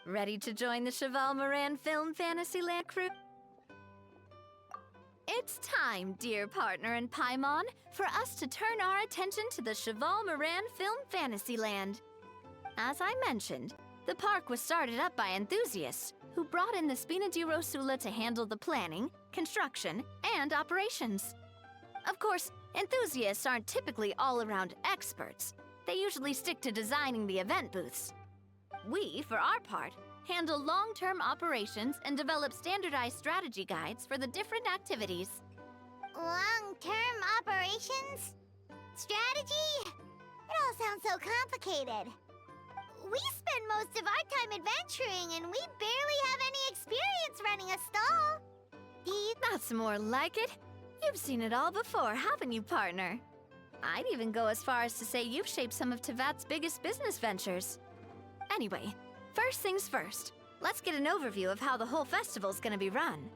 Ready to join the Cheval Moran Film Fantasyland crew? It's time, dear partner and Paimon, for us to turn our attention to the Cheval Moran Film Fantasyland. As I mentioned, the park was started up by enthusiasts who brought in the Spina di Rosula to handle the planning, construction, and operations. Of course, enthusiasts aren't typically all-around experts. They usually stick to designing the event booths. We, for our part, handle long-term operations and develop standardized strategy guides for the different activities. Long-term operations? Strategy? It all sounds so complicated. We spend most of our time adventuring and we barely have any experience running a stall. That's more like it. You've seen it all before, haven't you, partner? I'd even go as far as to say you've shaped some of Tevat's biggest business ventures. Anyway, first things first, let's get an overview of how the whole festival's gonna be run.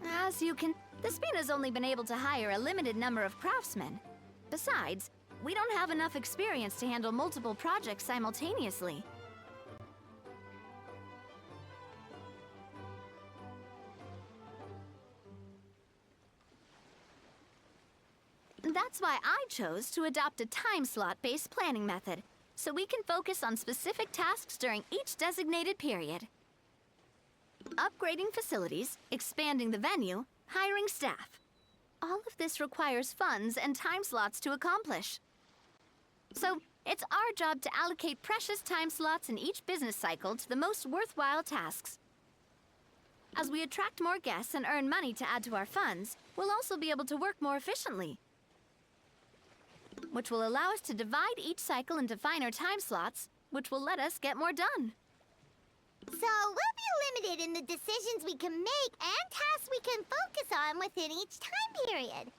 As you can, the Spina's only been able to hire a limited number of craftsmen. Besides, we don't have enough experience to handle multiple projects simultaneously. That's why I chose to adopt a time slot-based planning method, so we can focus on specific tasks during each designated period. Upgrading facilities, expanding the venue, hiring staff. All of this requires funds and time slots to accomplish. So, it's our job to allocate precious time slots in each business cycle to the most worthwhile tasks. As we attract more guests and earn money to add to our funds, we'll also be able to work more efficiently, which will allow us to divide each cycle into finer time slots, which will let us get more done. So we'll be limited in the decisions we can make and tasks we can focus on within each time period.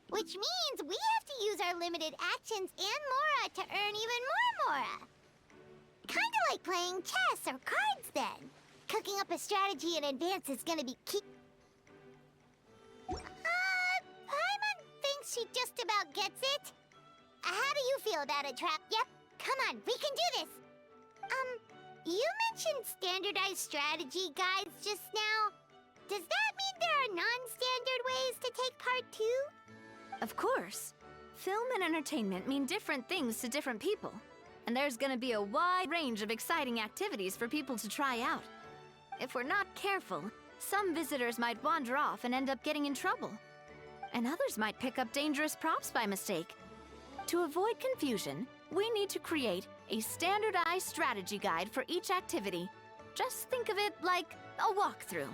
Which means we have to use our limited actions and Mora to earn even more Mora. Kinda like playing chess or cards then. Cooking up a strategy in advance is gonna be key. Paimon thinks she just about gets it. How do you feel about it, Trap? Yep, come on, we can do this. You mentioned standardized strategy guides just now. Does that mean there are non-standard ways to take part too? Of course. Film and entertainment mean different things to different people. And there's gonna be a wide range of exciting activities for people to try out. If we're not careful, some visitors might wander off and end up getting in trouble. And others might pick up dangerous props by mistake. To avoid confusion, we need to create a standardized strategy guide for each activity. Just think of it like a walkthrough.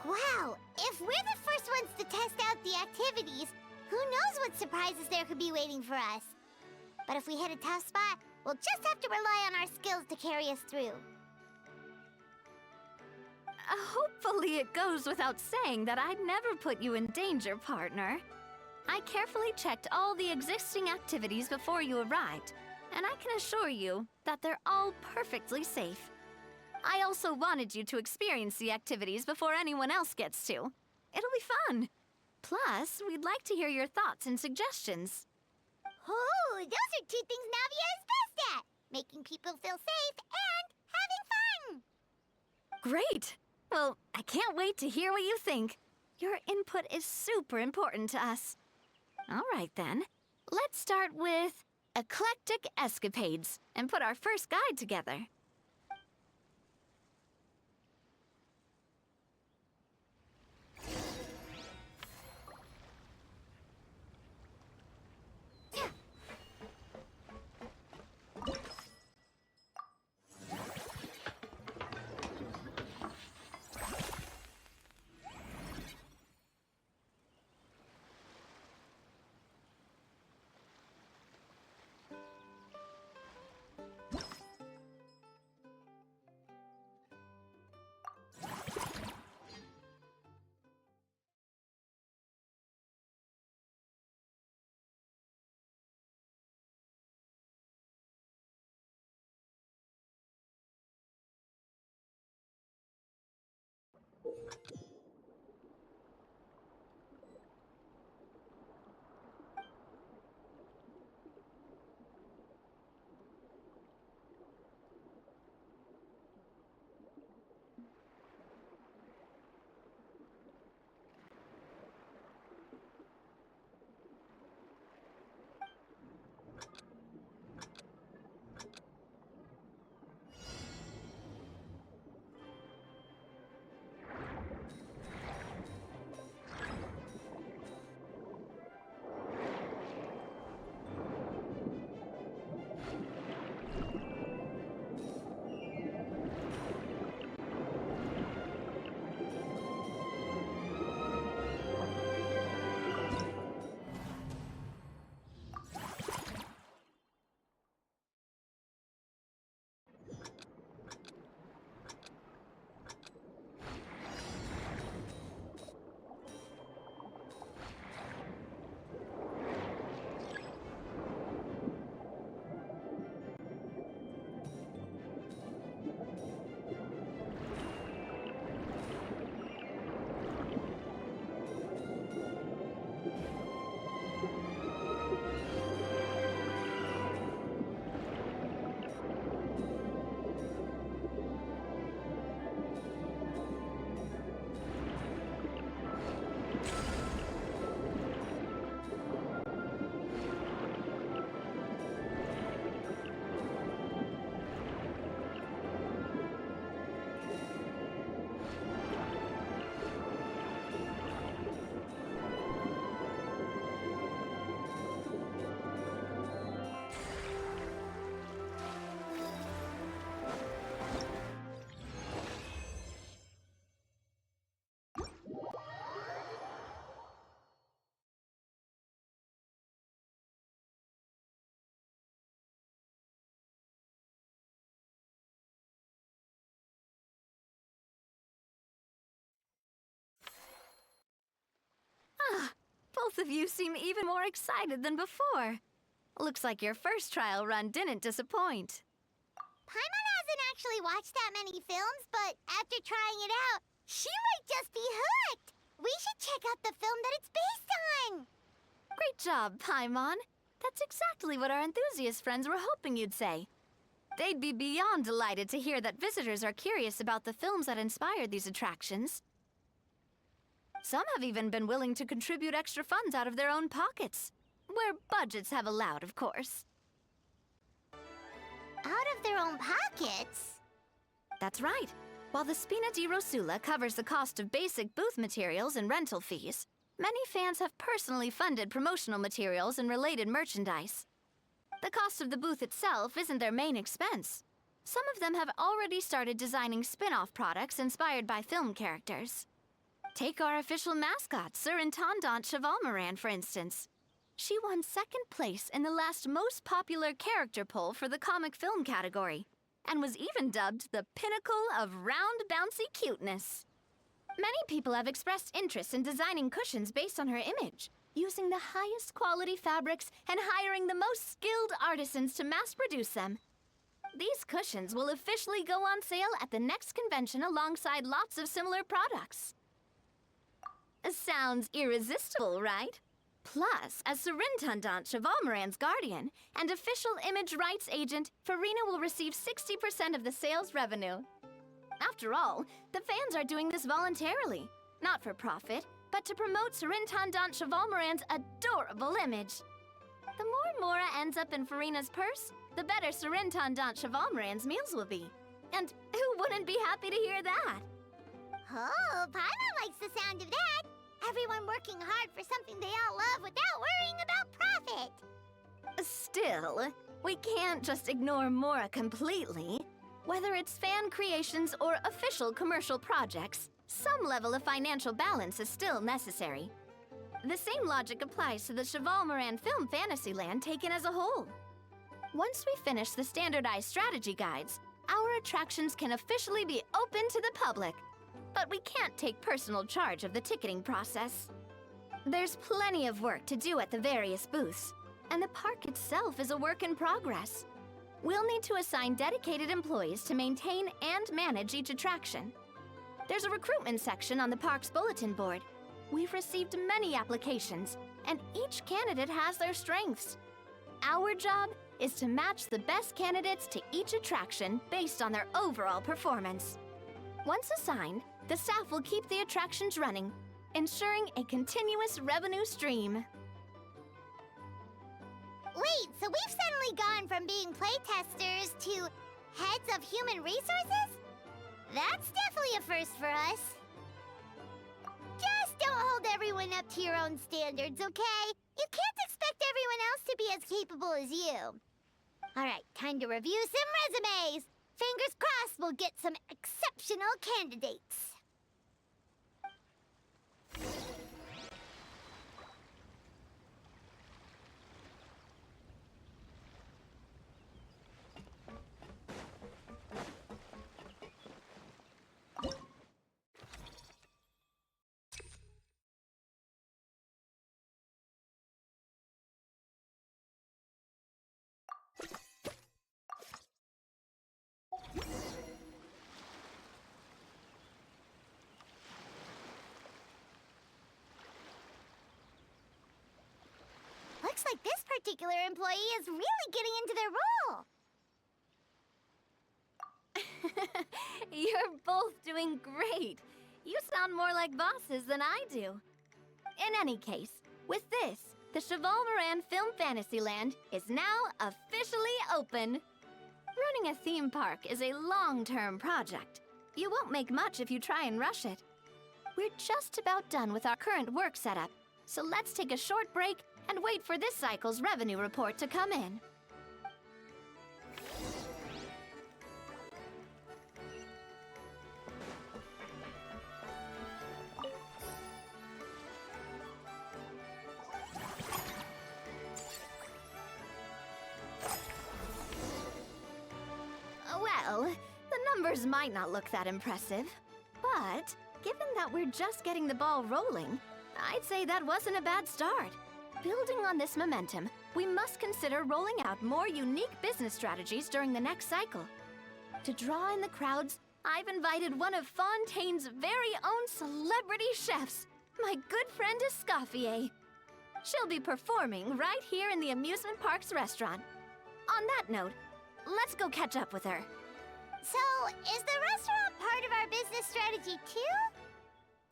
Wow, if we're the first ones to test out the activities, who knows what surprises there could be waiting for us. But if we hit a tough spot, we'll just have to rely on our skills to carry us through. Hopefully it goes without saying that I'd never put you in danger, partner. I carefully checked all the existing activities before you arrived, and I can assure you that they're all perfectly safe. I also wanted you to experience the activities before anyone else gets to. It'll be fun. Plus, we'd like to hear your thoughts and suggestions. Oh, those are two things Navia is best at! Making people feel safe and having fun! Great! Well, I can't wait to hear what you think. Your input is super important to us. All right then, let's start with eclectic escapades and put our first guide together. Both of you seem even more excited than before. Looks like your first trial run didn't disappoint. Paimon hasn't actually watched that many films, but after trying it out, she might just be hooked. We should check out the film that it's based on. Great job, Paimon. That's exactly what our enthusiast friends were hoping you'd say. They'd be beyond delighted to hear that visitors are curious about the films that inspired these attractions. Some have even been willing to contribute extra funds out of their own pockets. Where budgets have allowed, of course. Out of their own pockets? That's right. While the Spina di Rosula covers the cost of basic booth materials and rental fees, many fans have personally funded promotional materials and related merchandise. The cost of the booth itself isn't their main expense. Some of them have already started designing spin-off products inspired by film characters. Take our official mascot, Surintendant Chevalmoran, for instance. She won second place in the last most popular character poll for the comic film category, and was even dubbed the pinnacle of round, bouncy cuteness. Many people have expressed interest in designing cushions based on her image, using the highest quality fabrics and hiring the most skilled artisans to mass produce them. These cushions will officially go on sale at the next convention alongside lots of similar products. Sounds irresistible, right? Plus, as Surintendant Chevalmoran's guardian and official image rights agent, Farina will receive 60% of the sales revenue. After all, the fans are doing this voluntarily, not for profit, but to promote Surintendant Chevalmoran's adorable image. The more Mora ends up in Farina's purse, the better Surintendant Chevalmoran's meals will be. And who wouldn't be happy to hear that? Oh, Paimon likes the sound of that. Everyone working hard for something they all love without worrying about profit. Still, we can't just ignore Mora completely. Whether it's fan creations or official commercial projects, some level of financial balance is still necessary. The same logic applies to the Chevalmoran Film Fantasyland taken as a whole. Once we finish the standardized strategy guides, our attractions can officially be open to the public. But we can't take personal charge of the ticketing process. There's plenty of work to do at the various booths, and the park itself is a work in progress. We'll need to assign dedicated employees to maintain and manage each attraction. There's a recruitment section on the park's bulletin board. We've received many applications, and each candidate has their strengths. Our job is to match the best candidates to each attraction based on their overall performance. Once assigned, the staff will keep the attractions running, ensuring a continuous revenue stream. Wait, so we've suddenly gone from being playtesters to heads of human resources? That's definitely a first for us. Just don't hold everyone up to your own standards, okay? You can't expect everyone else to be as capable as you. All right, time to review some resumes. Fingers crossed we'll get some exceptional candidates. Looks like this particular employee is really getting into their role. You're both doing great. You sound more like bosses than I do. In any case, with this, the Chevalmoran Film Fantasyland is now officially open. Running a theme park is a long-term project. You won't make much if you try and rush it. We're just about done with our current work setup, so let's take a short break and wait for this cycle's revenue report to come in. Well, the numbers might not look that impressive, but given that we're just getting the ball rolling, I'd say that wasn't a bad start. Building on this momentum, we must consider rolling out more unique business strategies during the next cycle. To draw in the crowds, I've invited one of Fontaine's very own celebrity chefs, my good friend Escoffier. She'll be performing right here in the amusement park's restaurant. On that note, let's go catch up with her. So, is the restaurant part of our business strategy too?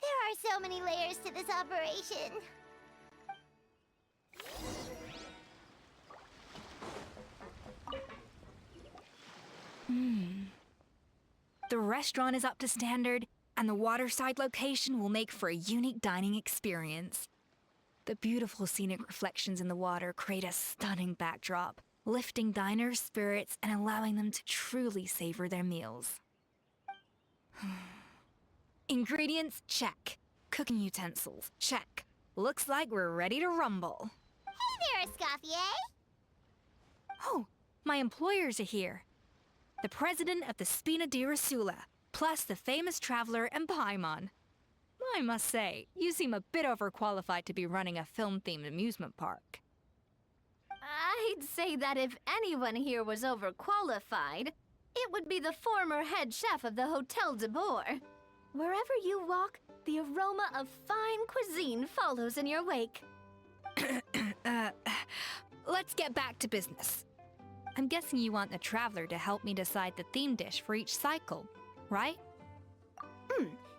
There are so many layers to this operation. The restaurant is up to standard, and the waterside location will make for a unique dining experience. The beautiful scenic reflections in the water create a stunning backdrop, lifting diners' spirits and allowing them to truly savor their meals. Ingredients, check. Cooking utensils, check. Looks like we're ready to rumble. Hey there, Escoffier! Oh, my employers are here. The president of the Spina di Rosula, plus the famous traveler and Paimon. I must say, you seem a bit overqualified to be running a film-themed amusement park. I'd say that if anyone here was overqualified, it would be the former head chef of the Hotel de Boer. Wherever you walk, the aroma of fine cuisine follows in your wake. Let's get back to business. I'm guessing you want the traveler to help me decide the theme dish for each cycle, right?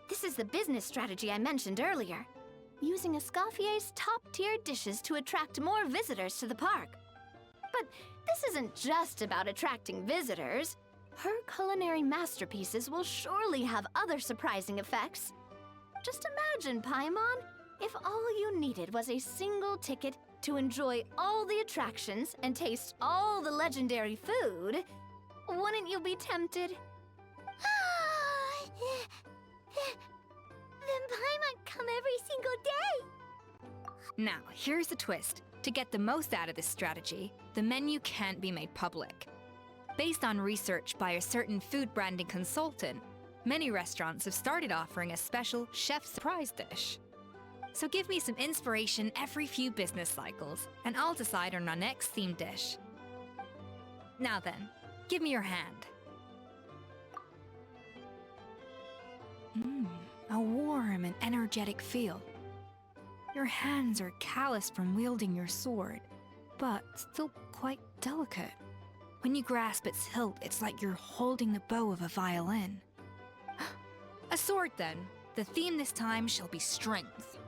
This is the business strategy I mentioned earlier. Using Escoffier's top-tier dishes to attract more visitors to the park. But this isn't just about attracting visitors. Her culinary masterpieces will surely have other surprising effects. Just imagine, Paimon, if all you needed was a single ticket to enjoy all the attractions and taste all the legendary food. Wouldn't you be tempted? Then Paimon come every single day! Now, here's the twist. To get the most out of this strategy, the menu can't be made public. Based on research by a certain food branding consultant, many restaurants have started offering a special chef surprise dish. So give me some inspiration every few business cycles, and I'll decide on our next theme dish. Now then, give me your hand. A warm and energetic feel. Your hands are calloused from wielding your sword, but still quite delicate. When you grasp its hilt, it's like you're holding the bow of a violin. A sword, then. The theme this time shall be strength.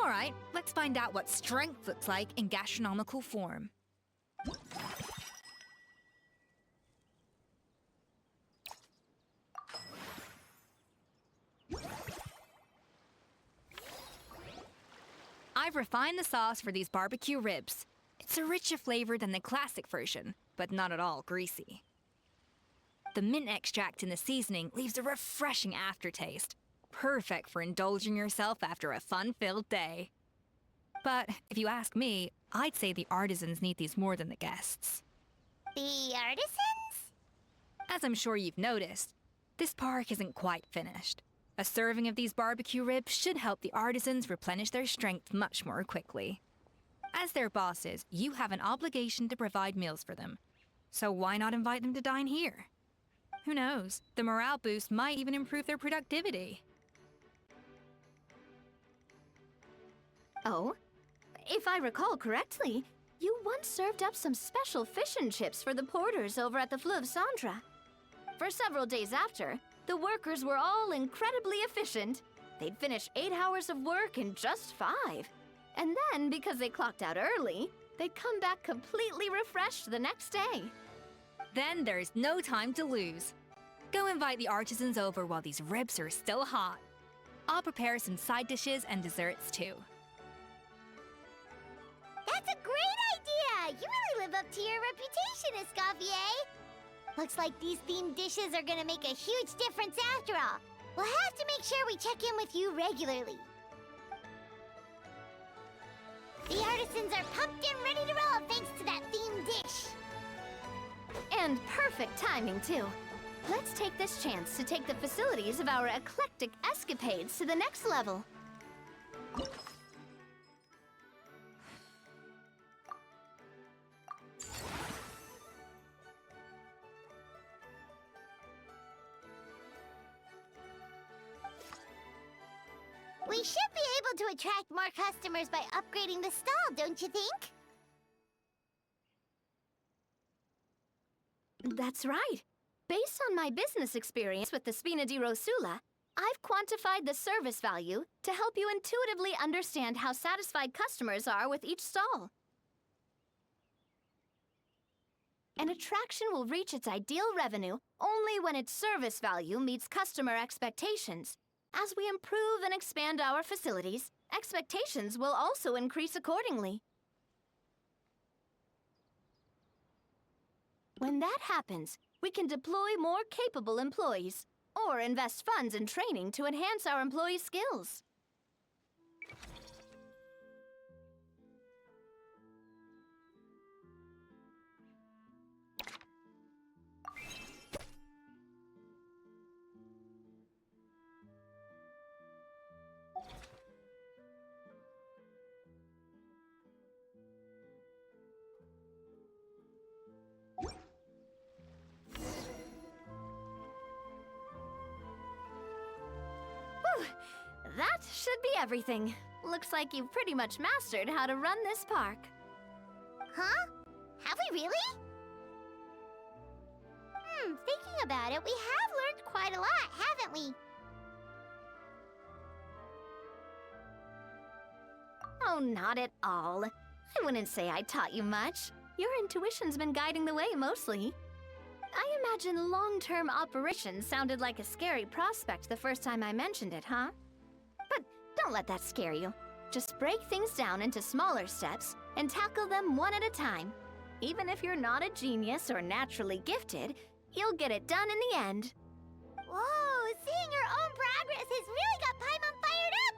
All right, let's find out what strength looks like in gastronomical form. I've refined the sauce for these barbecue ribs. It's a richer flavor than the classic version, but not at all greasy. The mint extract in the seasoning leaves a refreshing aftertaste, perfect for indulging yourself after a fun-filled day. But if you ask me, I'd say the artisans need these more than the guests. The artisans? As I'm sure you've noticed, this park isn't quite finished. A serving of these barbecue ribs should help the artisans replenish their strength much more quickly. As their bosses, you have an obligation to provide meals for them. So why not invite them to dine here? Who knows? The morale boost might even improve their productivity. Oh, if I recall correctly, you once served up some special fish and chips for the porters over at the Fleuve Centre. For several days after, the workers were all incredibly efficient. They'd finish 8 hours of work in just 5. And then, because they clocked out early, they'd come back completely refreshed the next day. Then there's no time to lose. Go invite the artisans over while these ribs are still hot. I'll prepare some side dishes and desserts too. That's a great idea! You really live up to your reputation, Escoffier! Looks like these themed dishes are gonna make a huge difference after all. We'll have to make sure we check in with you regularly. The artisans are pumped and ready to roll thanks to that themed dish. And perfect timing, too. Let's take this chance to take the facilities of our eclectic escapades to the next level. We should be able to attract more customers by upgrading the stall, don't you think? That's right. Based on my business experience with the Spina di Rosula, I've quantified the service value to help you intuitively understand how satisfied customers are with each stall. An attraction will reach its ideal revenue only when its service value meets customer expectations. As we improve and expand our facilities, expectations will also increase accordingly. When that happens, we can deploy more capable employees, or invest funds in training to enhance our employees' skills. That should be everything. Looks like you've pretty much mastered how to run this park. Huh? Have we really? Thinking about it, we have learned quite a lot, haven't we? Oh, not at all. I wouldn't say I taught you much. Your intuition's been guiding the way mostly. I imagine long-term operations sounded like a scary prospect the first time I mentioned it, huh? But don't let that scare you. Just break things down into smaller steps and tackle them one at a time. Even if you're not a genius or naturally gifted, you'll get it done in the end. Whoa, seeing your own progress has really got Paimon fired up!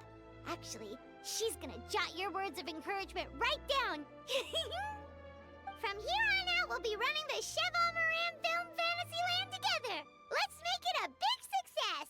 Actually, she's gonna jot your words of encouragement right down. From here on out, we'll be running the Cheval Moran Film Fantasyland together. Let's make it a big success!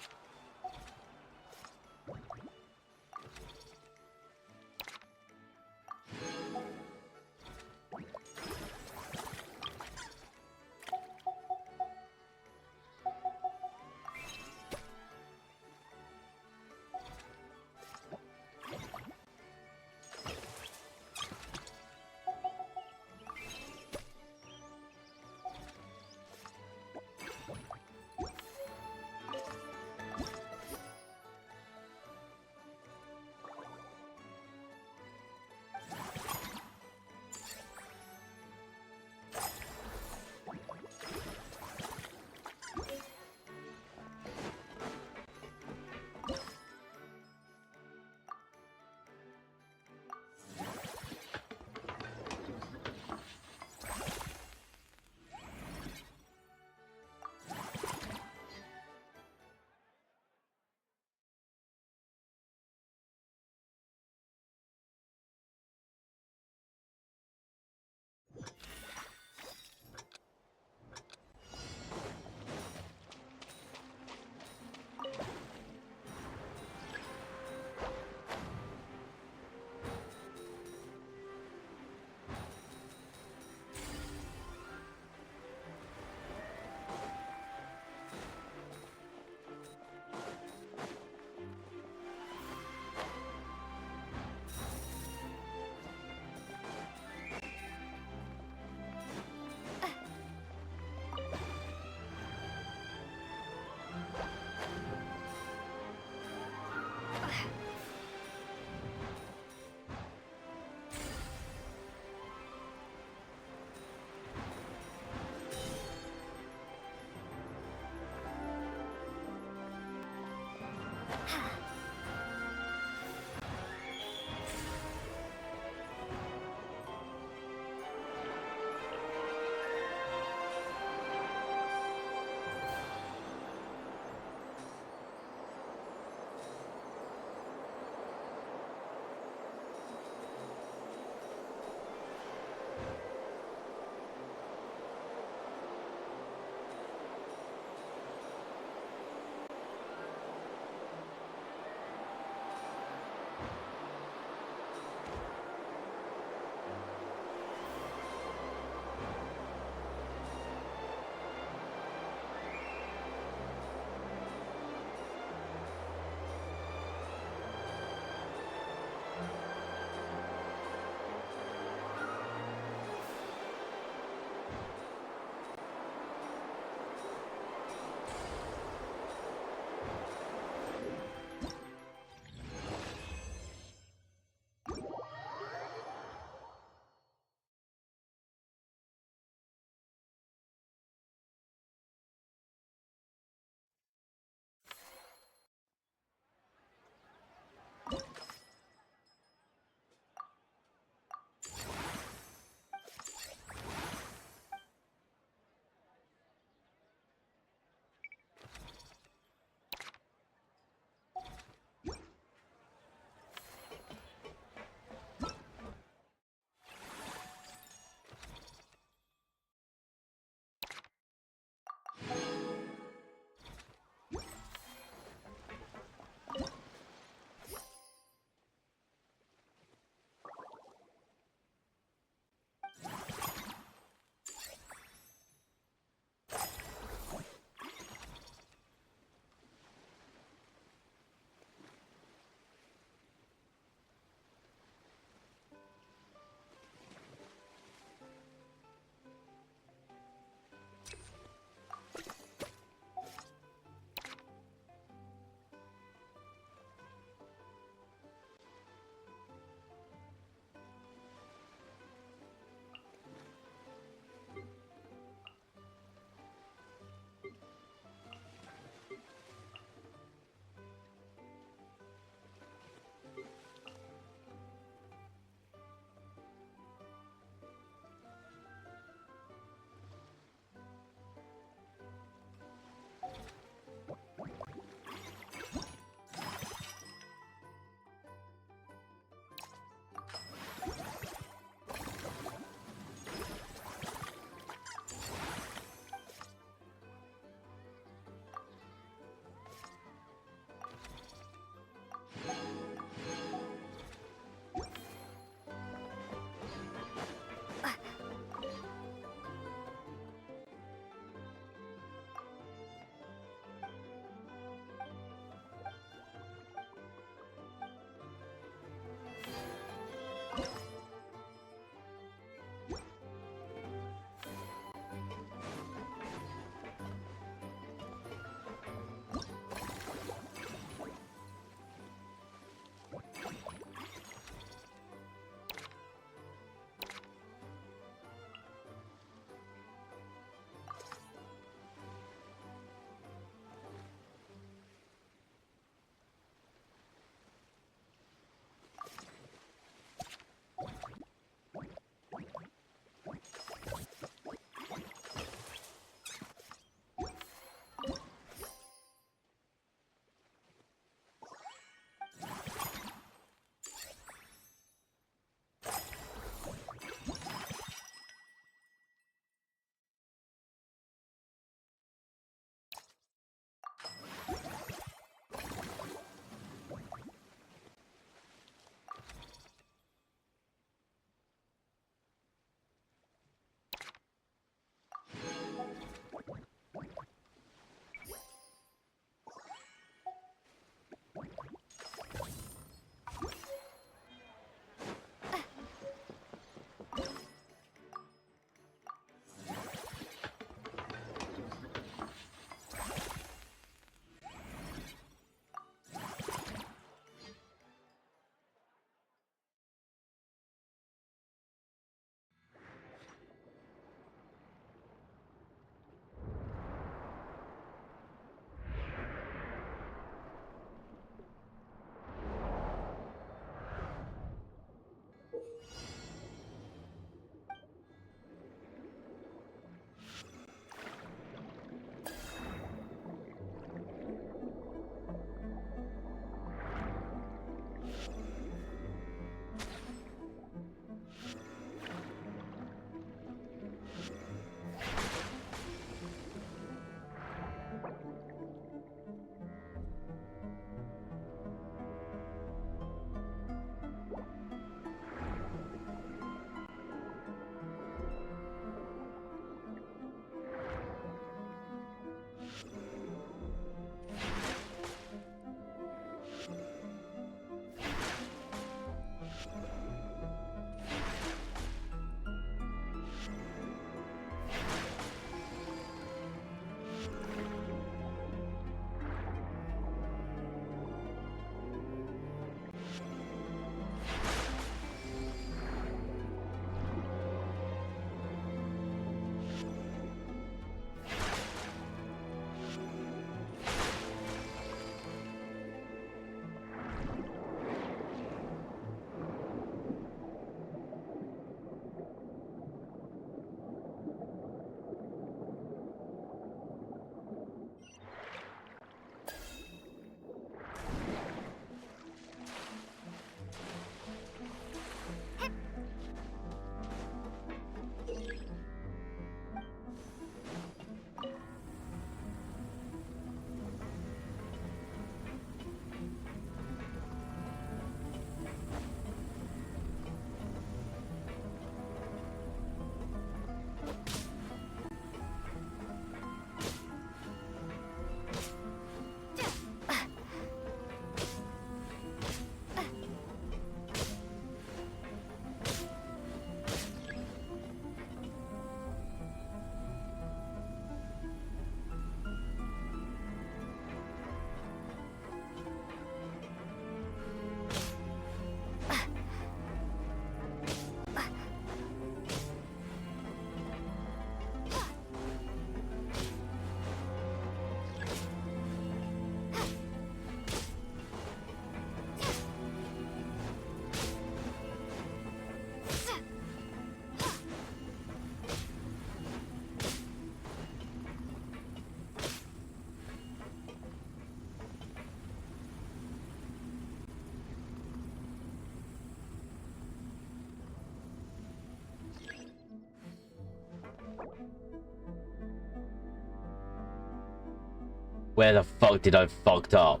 Where the fuck did I fucked up?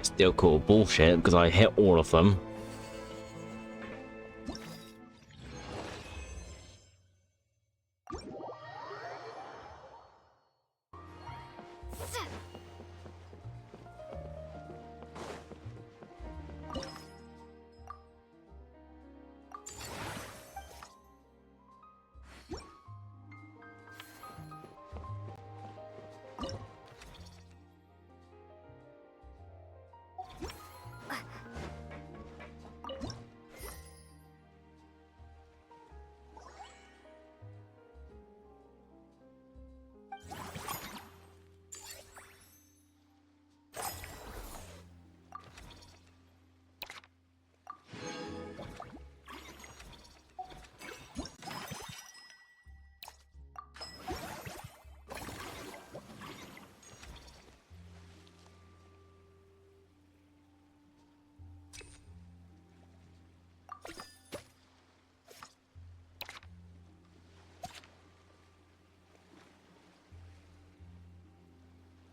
Still call bullshit because I hit all of them.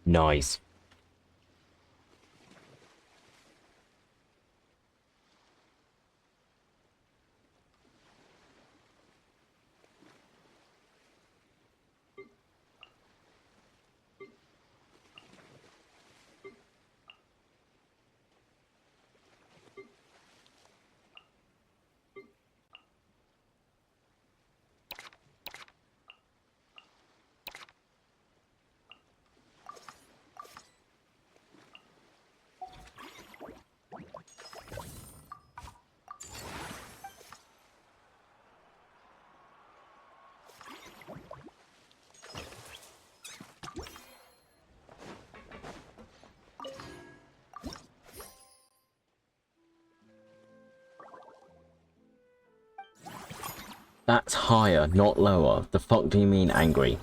Nice. That's higher, not lower. The fuck do you mean angry?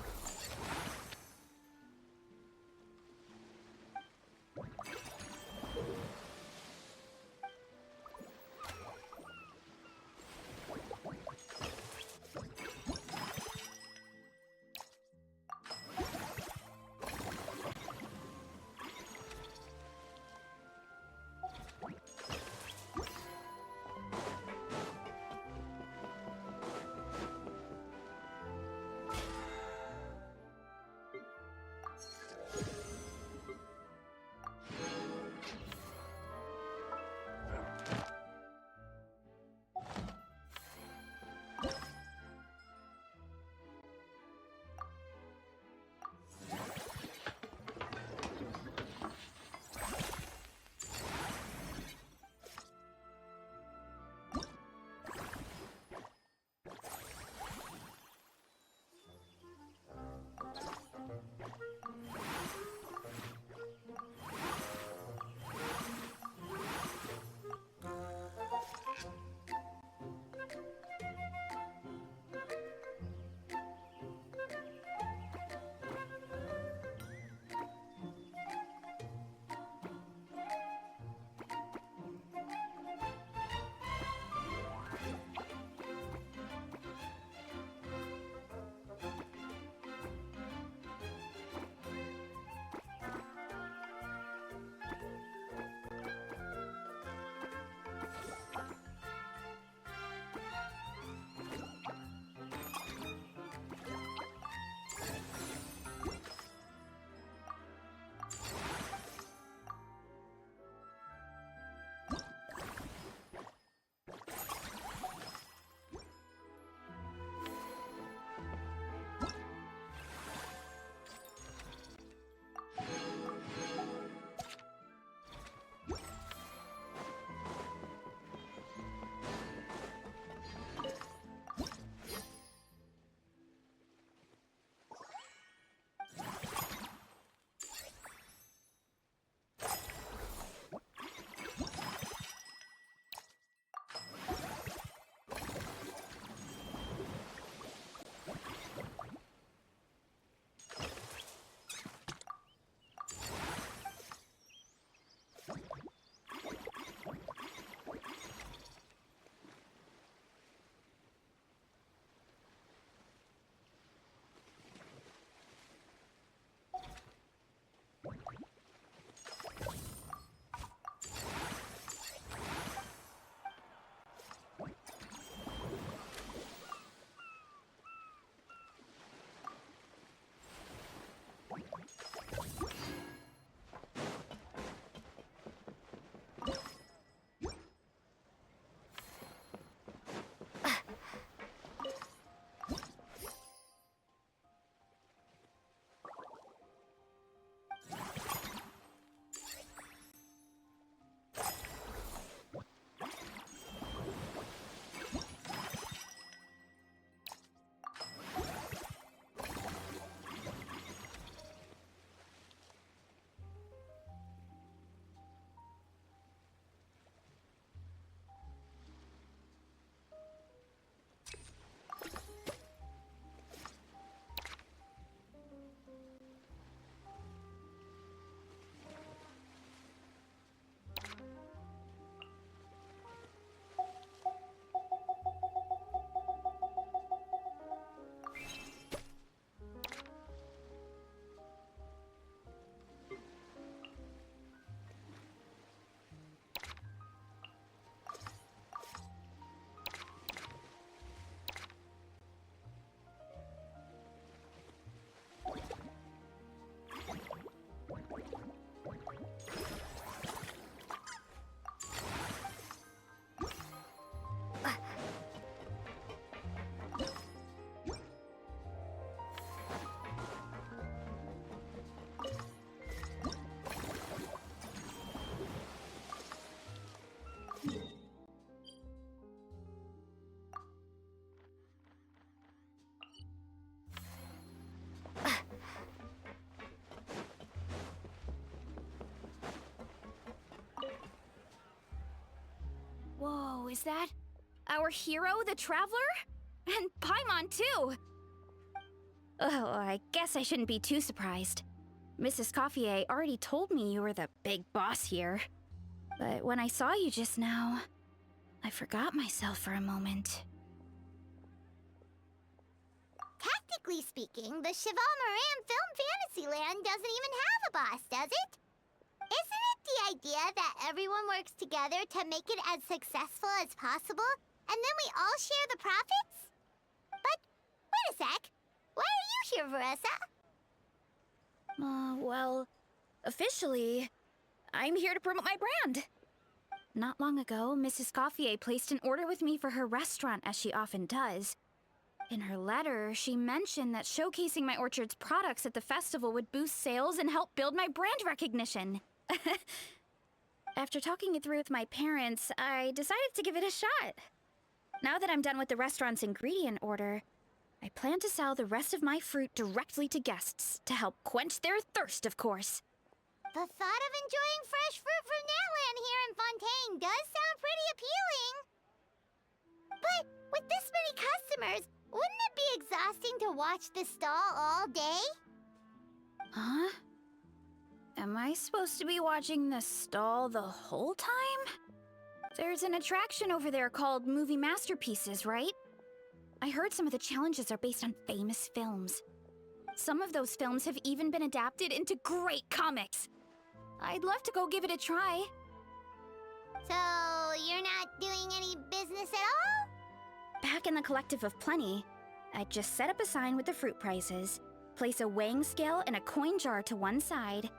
is that our hero, the Traveler? And Paimon, too! Oh, I guess I shouldn't be too surprised. Mrs. Coiffier already told me you were the big boss here. But when I saw you just now, I forgot myself for a moment. Technically speaking, the Cheval Moran Film Fantasyland doesn't even have a boss, does it? Isn't it the idea that everyone works together to make it as successful as possible, and then we all share the profits? But, wait a sec. Why are you here, Veressa? Well, officially, I'm here to promote my brand. Not long ago, Mrs. Coiffier placed an order with me for her restaurant, as she often does. In her letter, she mentioned that showcasing my orchard's products at the festival would boost sales and help build my brand recognition. After talking it through with my parents, I decided to give it a shot. Now that I'm done with the restaurant's ingredient order, I plan to sell the rest of my fruit directly to guests to help quench their thirst, of course. The thought of enjoying fresh fruit from Natland here in Fontaine does sound pretty appealing. But with this many customers, wouldn't it be exhausting to watch the stall all day? Huh? Am I supposed to be watching the stall the whole time? There's an attraction over there called Movie Masterpieces, right? I heard some of the challenges are based on famous films. Some of those films have even been adapted into great comics. I'd love to go give it a try. So, you're not doing any business at all? Back in the Collective of Plenty, I'd just set up a sign with the fruit prices, place a weighing scale and a coin jar to one side,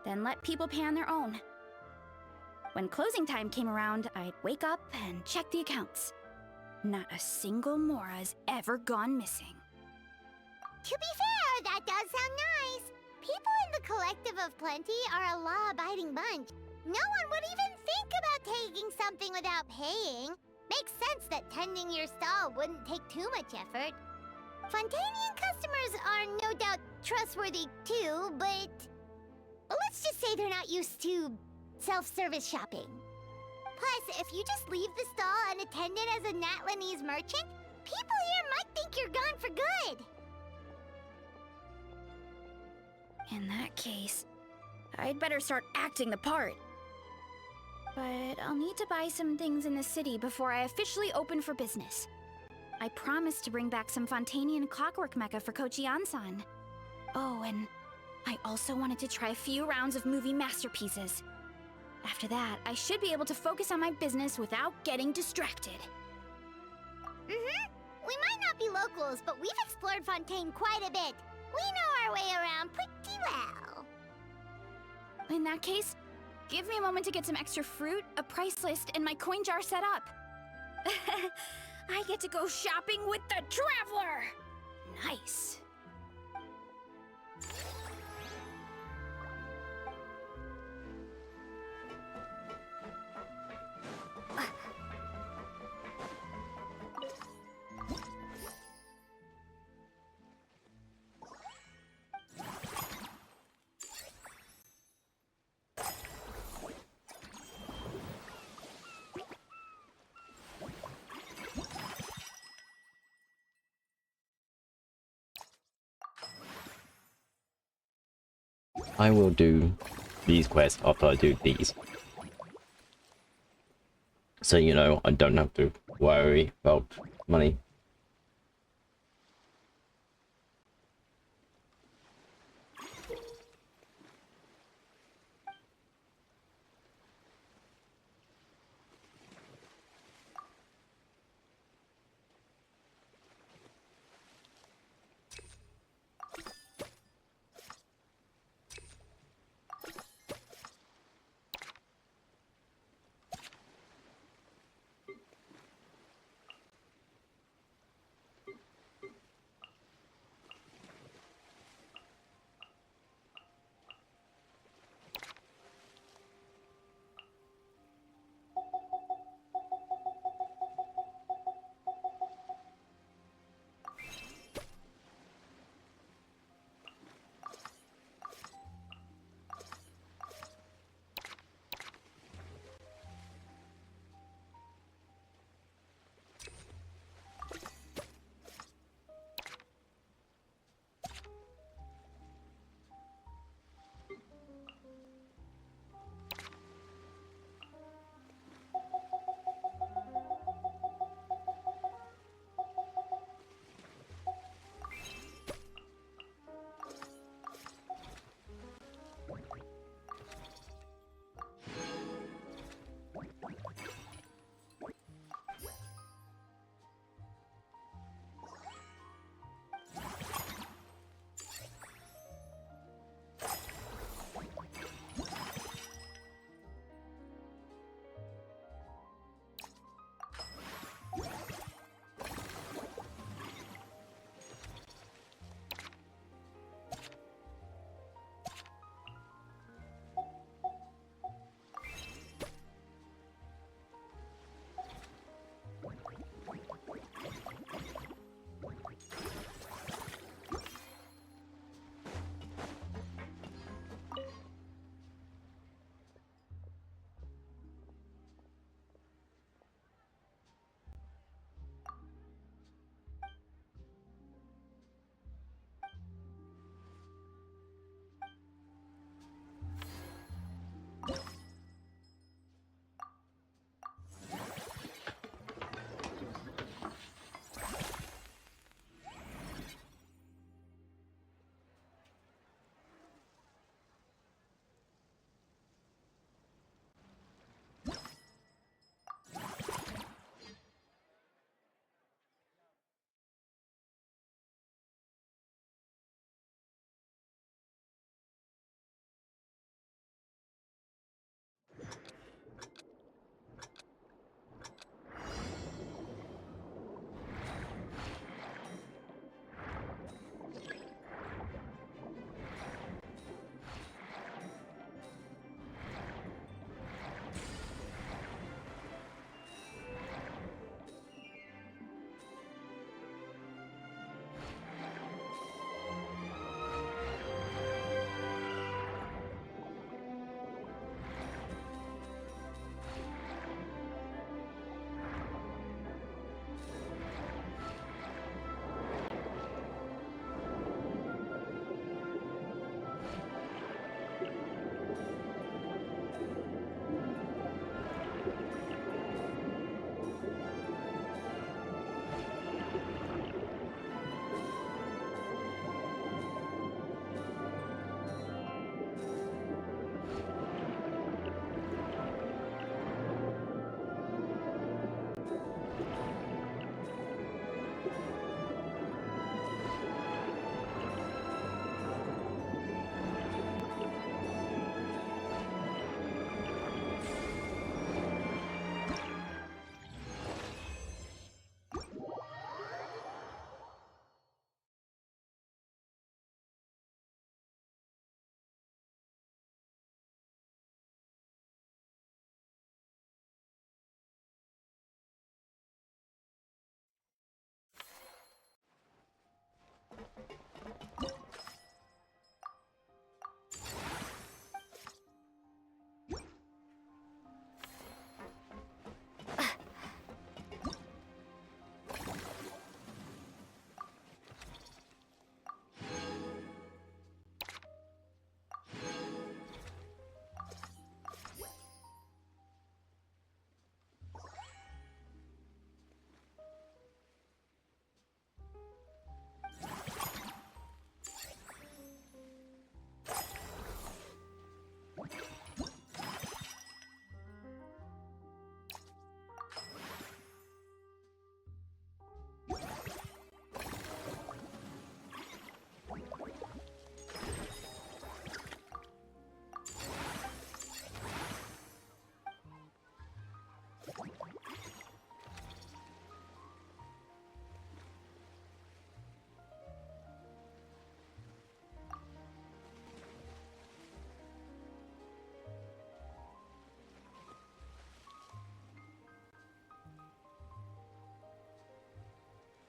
then let people pay on their own. When closing time came around, I'd wake up and check the accounts. Not a single Mora's ever gone missing. To be fair, that does sound nice. People in the Collective of Plenty are a law-abiding bunch. No one would even think about taking something without paying. Makes sense that tending your stall wouldn't take too much effort. Fontainian customers are no doubt trustworthy too, but let's just say they're not used to self-service shopping. Plus, if you just leave the stall unattended as a Natlanese merchant, people here might think you're gone for good. In that case, I'd better start acting the part. But I'll need to buy some things in the city before I officially open for business. I promised to bring back some Fontainian clockwork mecha for Kochi-an-san. Oh, and I also wanted to try a few rounds of movie masterpieces. After that, I should be able to focus on my business without getting distracted. We might not be locals, but we've explored Fontaine quite a bit. We know our way around pretty well. In that case, give me a moment to get some extra fruit, a price list, and my coin jar set up. I get to go shopping with the Traveler! Nice. I will do these quests after I do these. So, you know, I don't have to worry about money.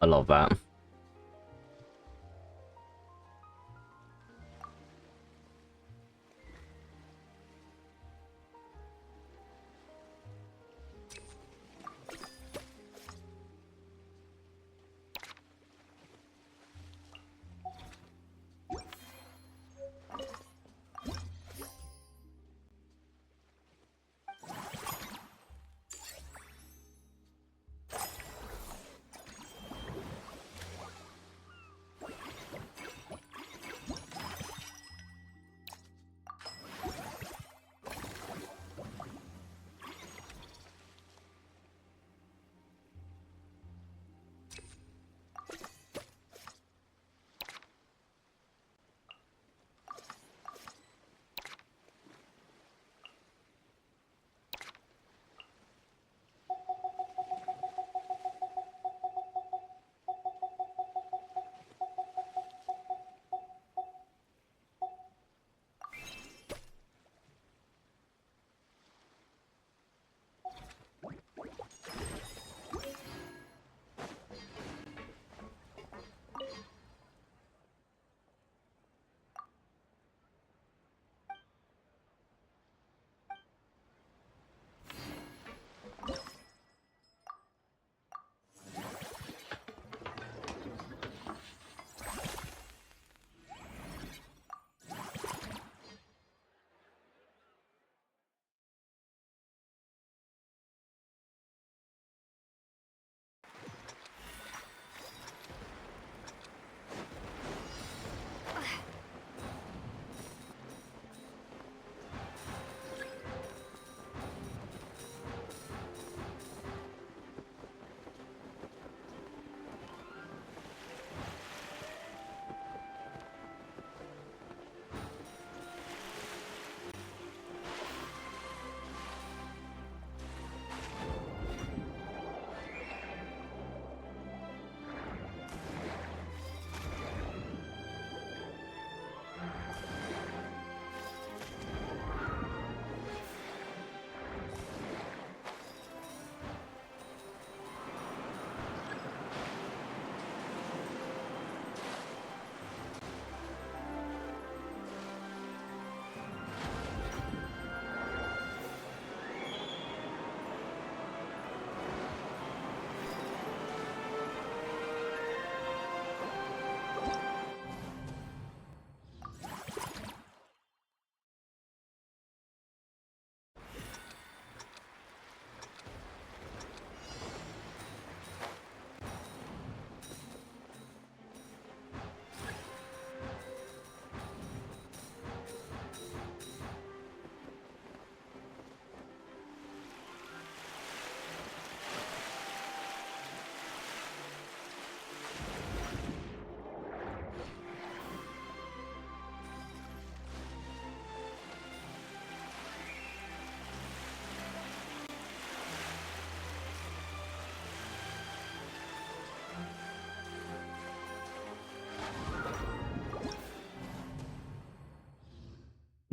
I love that.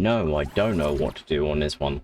No, I don't know what to do on this one.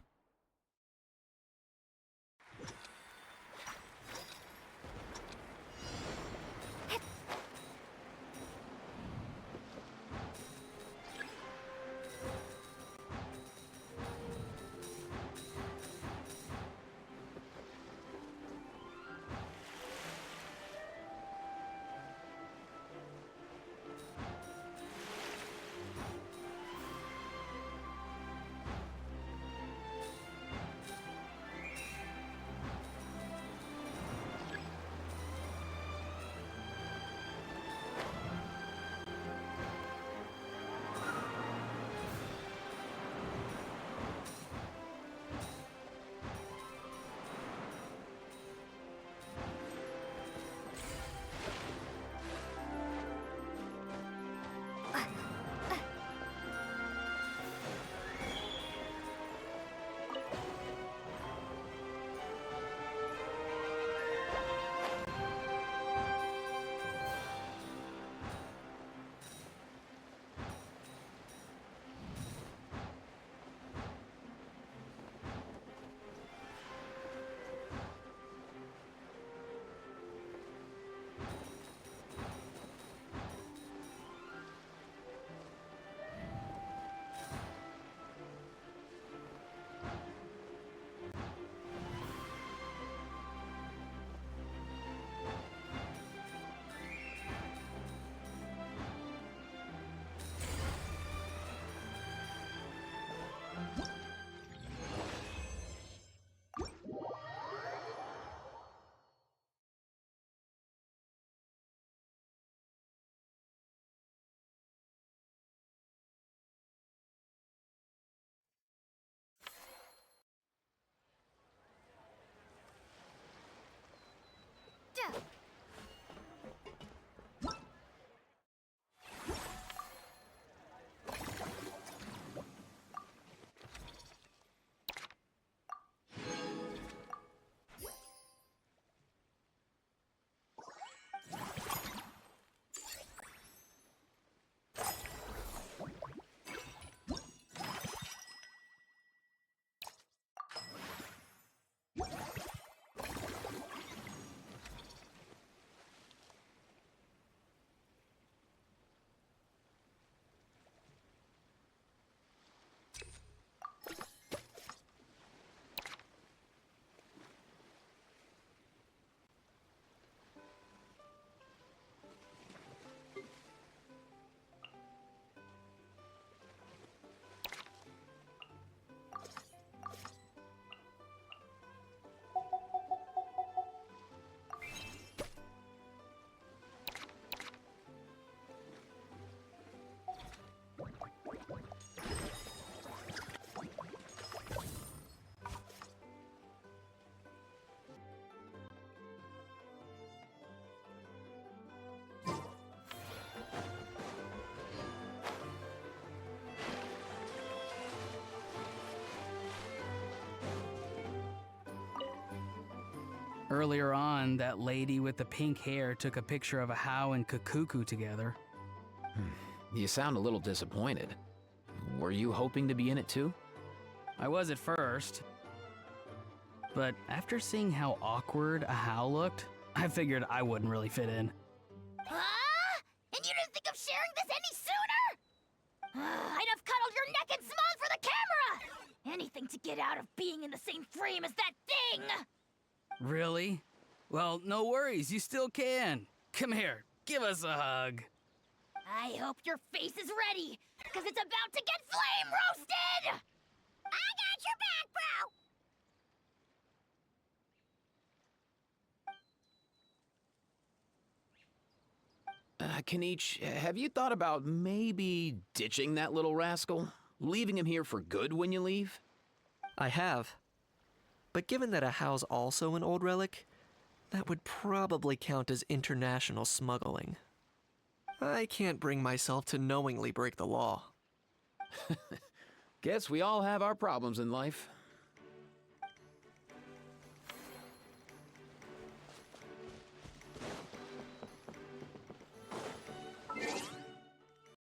Earlier on, that lady with the pink hair took a picture of a How and Kakuku together. You sound a little disappointed. Were you hoping to be in it too? I was at first, but after seeing how awkward a How looked, I figured I wouldn't really fit in. Huh? And you didn't think of sharing this any sooner? I'd have cuddled your neck and smiled for the camera! Anything to get out of being in the same frame as that thing! Really? Well, no worries, you still can. Come here, give us a hug. I hope your face is ready, because it's about to get flame roasted! I got your back, bro! Kenichi, have you thought about maybe ditching that little rascal? Leaving him here for good when you leave? I have. But given that a How's also an old relic, that would probably count as international smuggling. I can't bring myself to knowingly break the law. Guess we all have our problems in life.